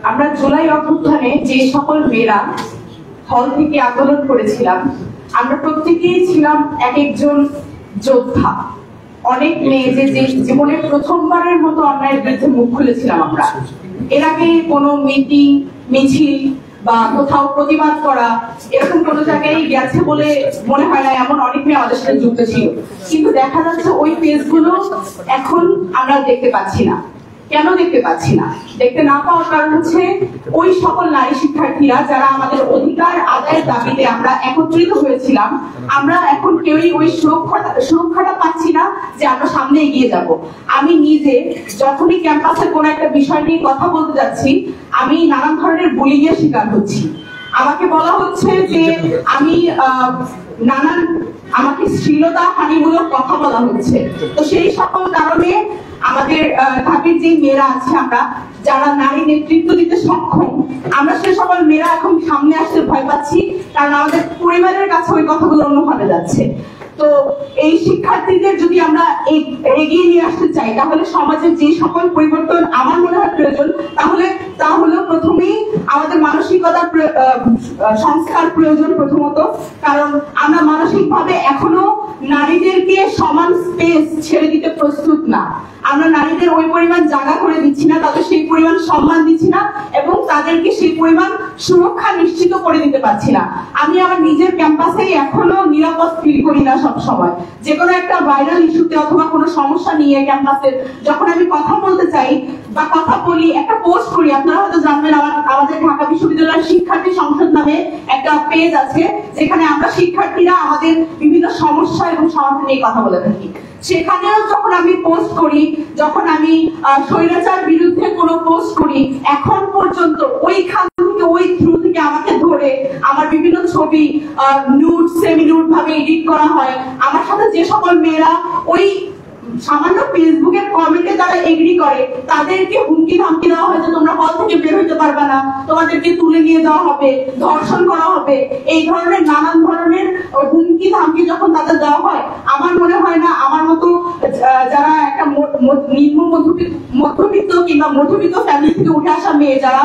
আমরা জুলাই অভ্যুত্থানে যে সকল মেয়েরা হল থেকে আন্দোলন করেছিলাম, আমরা প্রত্যেকেই ছিলাম এক একজন যোদ্ধা। অনেক মেয়ে যে জীবনের প্রথমবারের মতো অন্যায়ের বিরুদ্ধে মুখ খুলেছিলাম আমরা। এর আগে কোনো মিটিং, মিছিল বা কোথাও প্রতিবাদ করা এরকম কোনো জায়গায় গেছে বলে মনে হয় না, এমন অনেক মেয়ে আমাদের সাথে যুক্ত ছিল। কিন্তু দেখা যাচ্ছে ওই পেজগুলো এখন আমরা দেখতে পাচ্ছি না। কেন দেখতে পাচ্ছি না? দেখতে না পাওয়ার কারণ হচ্ছে ওই সকল নারী শিক্ষার্থীরা যারা আমাদের অধিকার আদায়ের দাবিতে আমরা একত্রিত হয়েছিলাম, আমরা এখন কেউই ওই সুরক্ষাটা পাচ্ছি না যে আমরা সামনে এগিয়ে যাব। আমি নিজে যখনই ক্যাম্পাসে কোনো একটা বিষয় নিয়ে কথা বলতে যাচ্ছি, আমি নানান ধরনের বুলিং এর শিকার হচ্ছি। আমাকে বলা হচ্ছে যে আমি আমাকে শ্লীলতা হানিমূলক কথা বলা হচ্ছে। তো সেই সকল কারণে আমাদের ঢাকার যে মেয়েরা আছে, আমরা যারা নারী নেতৃত্ব দিতে সক্ষম, আমরা সে সকল মেয়েরা এখন সামনে আসতে ভয় পাচ্ছি, কারণ আমাদের পরিবারের কাছে ওই কথাগুলো অন্যভাবে যাচ্ছে। তো এই শিক্ষার্থীদের যদি আমরা এগিয়ে নিয়ে আসতে চাই, তাহলে সমাজের যে সকল পরিবর্তন আমার মনে হয় প্রয়োজন, তা হলো প্রথমেই আমাদের মানসিকতার সংস্কার প্রয়োজন প্রথমত। কারণ আমরা মানসিকভাবে এখনো নারীদেরকে সমান স্পেস ছেড়ে দিতে প্রস্তুত না। আমরা নারীদের ওই পরিমাণ জায়গা করে দিচ্ছি না, তাদের সেই পরিমাণ সম্মান দিচ্ছি না, এবং তাদেরকে সেই পরিমাণ সুরক্ষা নিশ্চিত করে দিতে পারছি না। আমি আমার নিজের ক্যাম্পাসে এখনো নিরাপদ ফিল করি না। সব সময় যে কোনো একটা ভাইরাল ইস্যুতে অথবা কোনো সমস্যা নিয়ে ক্যাম্পাসের যখন আমি কথা বলতে চাই বা কথা বলি, একটা পোস্ট করি, আপনারা হয়তো জানবেন আমাদের ঢাকা বিশ্ববিদ্যালয়ের শিক্ষার্থী সংসদ নামে একটা পেজ আছে, যেখানে আমরা শিক্ষার্থীরা আমাদের বিভিন্ন সমস্যা এবং সমাধান নিয়ে কথা বলে থাকি। সেখানেও যখন আমি পোস্ট করি, যখন আমি স্বৈরাচার বিরুদ্ধে কোনো পোস্ট করি, এখন পর্যন্ত ওইখান থেকে ওই থ্রু থেকে আমাকে ধরে আমার বিভিন্ন ছবি নুড, সেমি নুড ভাবে এডিট করা হয়। আমার সাথে যে সকল মেয়েরা ওই সামান্য ফেসবুকের কমেন্টে তারা এগ্রি করে, তাদেরকে হুমকি ধামকি দেওয়া হয় যে তোমরা হল থেকে বের হইতে পারবে না, তোমাদেরকে তুলে নিয়ে যাওয়া হবে, ধর্ষণ করা হবে। এই ধরনের নানান ধরনের হুমকি ধামকি যখন তাদের দেওয়া হয়, আমার মনে হয় না আমার মতো যারা একটা নিম্ন মধ্যবিত্ত কিংবা মধ্যবিত্ত ফ্যামিলি থেকে উঠে আসা মেয়ে যারা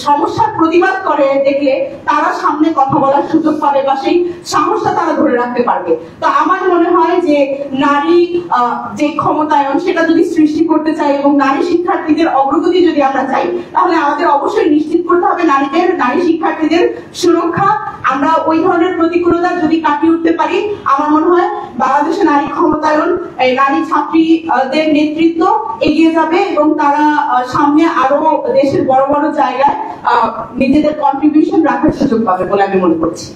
সমস্যার প্রতিবাদ করে দেখলে তারা সামনে কথা বলার সুযোগ পাবে বা সেই সাহসটা তারা ধরে রাখতে পারবে। তো আমার মনে হয় যে নারী যে ক্ষমতায়ন সেটা যদি সৃষ্টি করতে চাই এবং নারী শিক্ষার্থীদের অগ্রগতি যদি আমরা চাই, তাহলে আমাদের অবশ্যই নিশ্চিত করতে হবে নারী শিক্ষার্থীদের সুরক্ষা। আমরা ওই ধরনের প্রতিকূলতা যদি কাটিয়ে উঠতে পারি, আমার মনে হয় বাংলাদেশে নারী ক্ষমতায়ন, নারী ছাত্রীদের নেতৃত্ব এগিয়ে যাবে এবং তারা সামনে আরো দেশের বড় বড় জায়গায় নিজেদের কন্ট্রিবিউশন রাখার সুযোগ পাবে বলে আমি মনে করছি।